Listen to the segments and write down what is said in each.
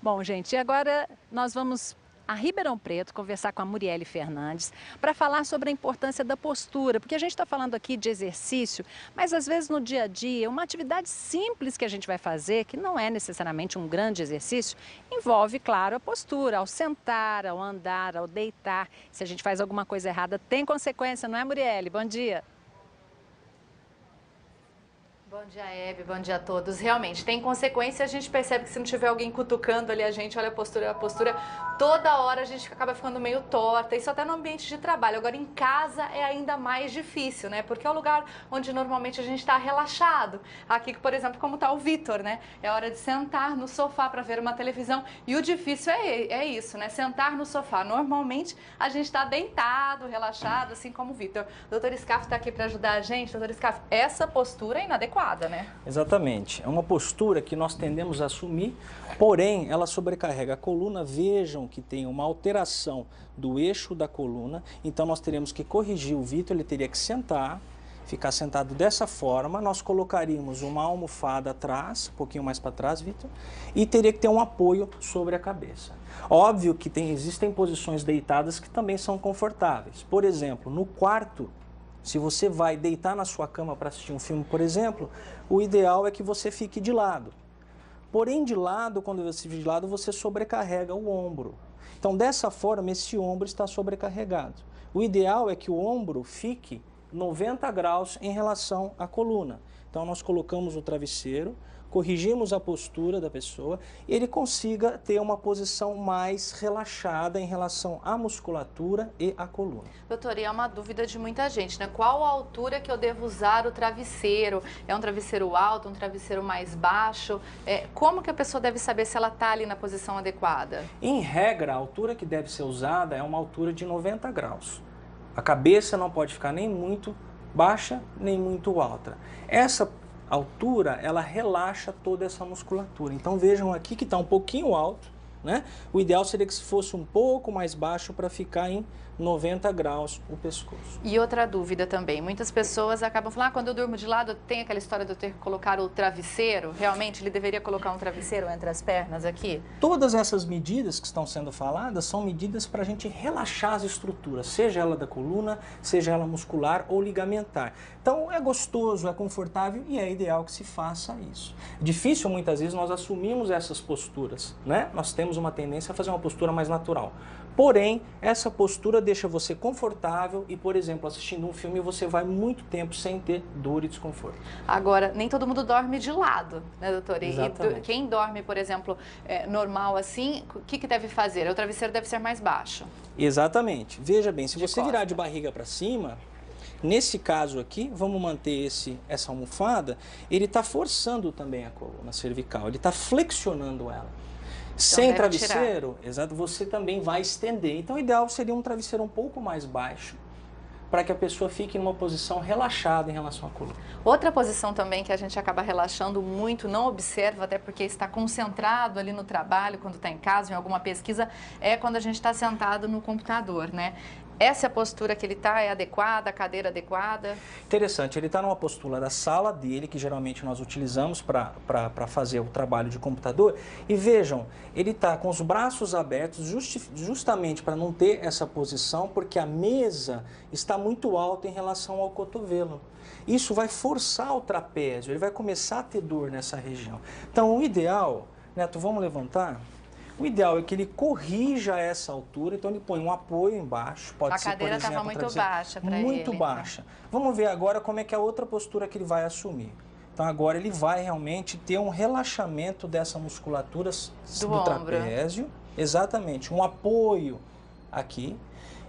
Bom, gente, e agora nós vamos a Ribeirão Preto conversar com a Muriele Fernandes para falar sobre a importância da postura, porque a gente está falando aqui de exercício, mas às vezes no dia a dia, uma atividade simples que a gente vai fazer, que não é necessariamente um grande exercício, envolve, claro, a postura, ao sentar, ao andar, ao deitar. Se a gente faz alguma coisa errada, tem consequência, não é, Muriele? Bom dia. Bom dia, Hebe, bom dia a todos. Realmente, tem consequência, a gente percebe que se não tiver alguém cutucando ali a gente, olha a postura, toda hora a gente acaba ficando meio torta, isso até no ambiente de trabalho. Agora, em casa é ainda mais difícil, né? Porque é o lugar onde normalmente a gente está relaxado. Aqui, por exemplo, como está o Vitor, né? É hora de sentar no sofá para ver uma televisão e o difícil é isso, né? Sentar no sofá. Normalmente a gente está deitado, relaxado, assim como o Vitor. O doutor Scaff está aqui para ajudar a gente. Doutor Scaff, essa postura é inadequada. Né? Exatamente. É uma postura que nós tendemos a assumir, porém ela sobrecarrega a coluna. Vejam que tem uma alteração do eixo da coluna, então nós teremos que corrigir o Vitor, ele teria que sentar, ficar sentado dessa forma, nós colocaríamos uma almofada atrás, um pouquinho mais para trás, Vitor, e teria que ter um apoio sobre a cabeça. Óbvio que existem posições deitadas que também são confortáveis. Por exemplo, no quarto, se você vai deitar na sua cama para assistir um filme, por exemplo, o ideal é que você fique de lado. Porém, de lado, quando você fica de lado, você sobrecarrega o ombro. Então, dessa forma, esse ombro está sobrecarregado. O ideal é que o ombro fique 90 graus em relação à coluna. Então, nós colocamos o travesseiro, corrigimos a postura da pessoa e ele consiga ter uma posição mais relaxada em relação à musculatura e à coluna. Doutor, e é uma dúvida de muita gente, né? Qual a altura que eu devo usar o travesseiro? É um travesseiro alto, um travesseiro mais baixo? Como que a pessoa deve saber se ela está ali na posição adequada? Em regra, a altura que deve ser usada é uma altura de 90 graus. A cabeça não pode ficar nem muito baixa, nem muito alta. Essa altura, ela relaxa toda essa musculatura. Então vejam aqui que está um pouquinho alto, né? O ideal seria que se fosse um pouco mais baixo para ficar em 90 graus o pescoço. E outra dúvida também, muitas pessoas acabam falando, quando eu durmo de lado, tem aquela história de eu ter que colocar o travesseiro, realmente ele deveria colocar um travesseiro entre as pernas aqui? Todas essas medidas que estão sendo faladas são medidas para a gente relaxar as estruturas, seja ela da coluna, seja ela muscular ou ligamentar. Então é gostoso, é confortável e é ideal que se faça isso. Difícil muitas vezes nós assumimos essas posturas, né? Nós temos uma tendência a fazer uma postura mais natural. Porém, essa postura deixa você confortável e, por exemplo, assistindo um filme, você vai muito tempo sem ter dor e desconforto. Agora, nem todo mundo dorme de lado, né, doutor? E quem dorme, por exemplo, normal assim, o que deve fazer? O travesseiro deve ser mais baixo. Exatamente. Veja bem, se você virar de barriga para cima, nesse caso aqui, vamos manter essa almofada, ele está forçando também a coluna cervical, ele está flexionando ela. Sem travesseiro, exato, você também vai estender. Então, o ideal seria um travesseiro um pouco mais baixo, para que a pessoa fique numa posição relaxada em relação à coluna. Outra posição também que a gente acaba relaxando muito, não observa, até porque está concentrado ali no trabalho, quando está em casa, em alguma pesquisa, é quando a gente está sentado no computador, né? Essa é a postura que ele está, é adequada, a cadeira adequada? Interessante, ele está numa postura da sala dele, que geralmente nós utilizamos para fazer o trabalho de computador. E vejam, ele está com os braços abertos justamente para não ter essa posição, porque a mesa está muito alta em relação ao cotovelo. Isso vai forçar o trapézio, ele vai começar a ter dor nessa região. Então, o ideal, Neto, vamos levantar? O ideal é que ele corrija essa altura, então ele põe um apoio embaixo, pode ser, por exemplo, a cadeira estava muito baixa para ele. Muito baixa. Vamos ver agora como é que é a outra postura que ele vai assumir. Então agora ele vai realmente ter um relaxamento dessa musculatura do trapézio, exatamente, um apoio aqui.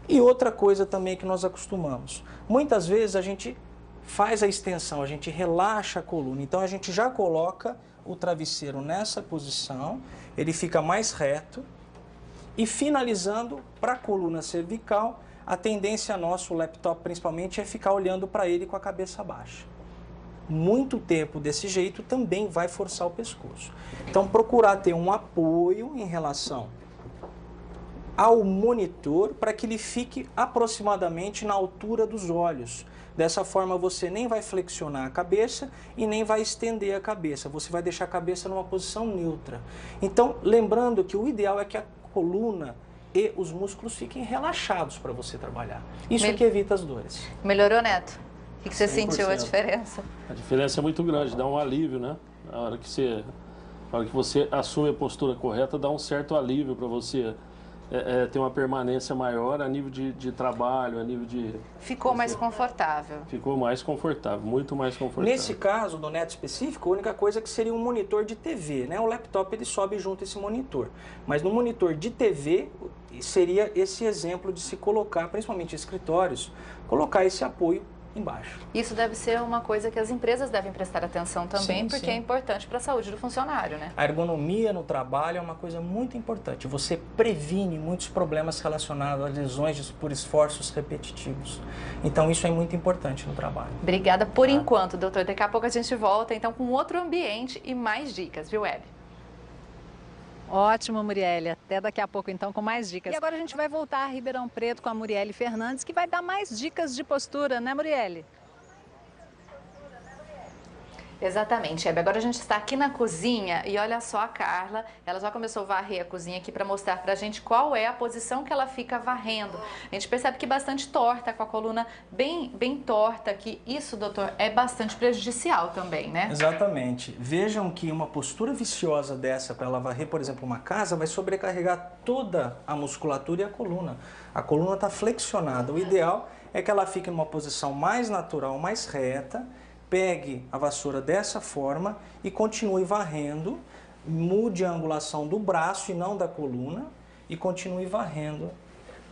E outra coisa também que nós acostumamos, muitas vezes a gente faz a extensão, a gente relaxa a coluna, então a gente já coloca o travesseiro nessa posição, ele fica mais reto e finalizando para a coluna cervical, a tendência nossa, o laptop principalmente, é ficar olhando para ele com a cabeça baixa. Muito tempo desse jeito também vai forçar o pescoço. Então procurar ter um apoio em relação ao monitor para que ele fique aproximadamente na altura dos olhos. Dessa forma você nem vai flexionar a cabeça e nem vai estender a cabeça, você vai deixar a cabeça numa posição neutra. Então, lembrando que o ideal é que a coluna e os músculos fiquem relaxados para você trabalhar. Isso é que evita as dores. Melhorou, Neto? O que você 100%. sentiu a diferença? A diferença é muito grande, dá um alívio, né? Na hora que você assume a postura correta, dá um certo alívio para você ter uma permanência maior a nível de trabalho, a nível de... Ficou mais confortável. Ficou mais confortável, muito mais confortável. Nesse caso, do Neto específico, a única coisa é que seria um monitor de TV, né? O laptop ele sobe junto esse monitor. Mas no monitor de TV seria esse exemplo de se colocar, principalmente em escritórios, colocar esse apoio embaixo. Isso deve ser uma coisa que as empresas devem prestar atenção também, Sim, porque sim. é importante para a saúde do funcionário, né? A ergonomia no trabalho é uma coisa muito importante. Você previne muitos problemas relacionados a lesões por esforços repetitivos. Então isso é muito importante no trabalho. Obrigada por enquanto, doutor. Daqui a pouco a gente volta, então, com outro ambiente e mais dicas, viu, Hebe? Ótimo, Muriele. Até daqui a pouco, então, com mais dicas. E agora a gente vai voltar a Ribeirão Preto com a Muriele Fernandes, que vai dar mais dicas de postura, né, Muriele? Exatamente, Hebe. Agora a gente está aqui na cozinha e olha só a Carla, ela já começou a varrer a cozinha aqui para mostrar pra gente qual é a posição que ela fica varrendo. A gente percebe que bastante torta, com a coluna bem torta aqui. Isso, doutor, é bastante prejudicial também, né? Exatamente. Vejam que uma postura viciosa dessa para ela varrer, por exemplo, uma casa, vai sobrecarregar toda a musculatura e a coluna. A coluna está flexionada. O ideal é que ela fique numa posição mais natural, mais reta. Pegue a vassoura dessa forma e continue varrendo, mude a angulação do braço e não da coluna e continue varrendo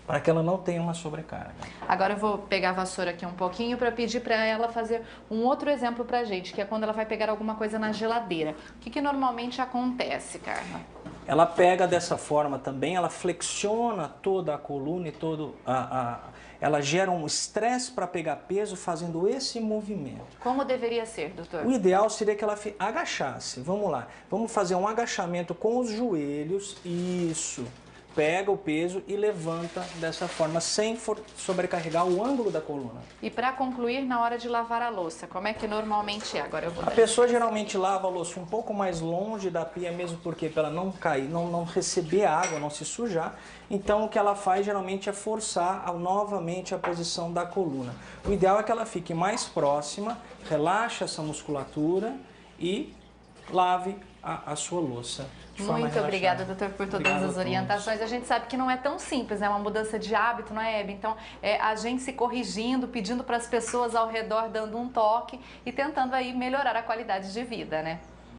para que ela não tenha uma sobrecarga. Agora eu vou pegar a vassoura aqui um pouquinho para pedir para ela fazer um outro exemplo para a gente, que é quando ela vai pegar alguma coisa na geladeira. O que normalmente acontece, Carla? Ela pega dessa forma também, ela flexiona toda a coluna e ela gera um estresse para pegar peso fazendo esse movimento. Como deveria ser, doutor? O ideal seria que ela agachasse. Vamos lá, vamos fazer um agachamento com os joelhos, isso. Pega o peso e levanta dessa forma, sem sobrecarregar o ângulo da coluna. E para concluir, na hora de lavar a louça, como é que normalmente é? Agora eu vou A pessoa geralmente lava a louça um pouco mais longe da pia, mesmo porque para ela não cair, não receber água, não se sujar. Então o que ela faz geralmente é forçar novamente a posição da coluna. O ideal é que ela fique mais próxima, relaxe essa musculatura e lave a sua louça. Muito obrigada, doutor, por todas as orientações. A gente sabe que não é tão simples, né? Uma mudança de hábito, não é, Hebe? Então, a gente se corrigindo, pedindo para as pessoas ao redor, dando um toque e tentando aí melhorar a qualidade de vida, né?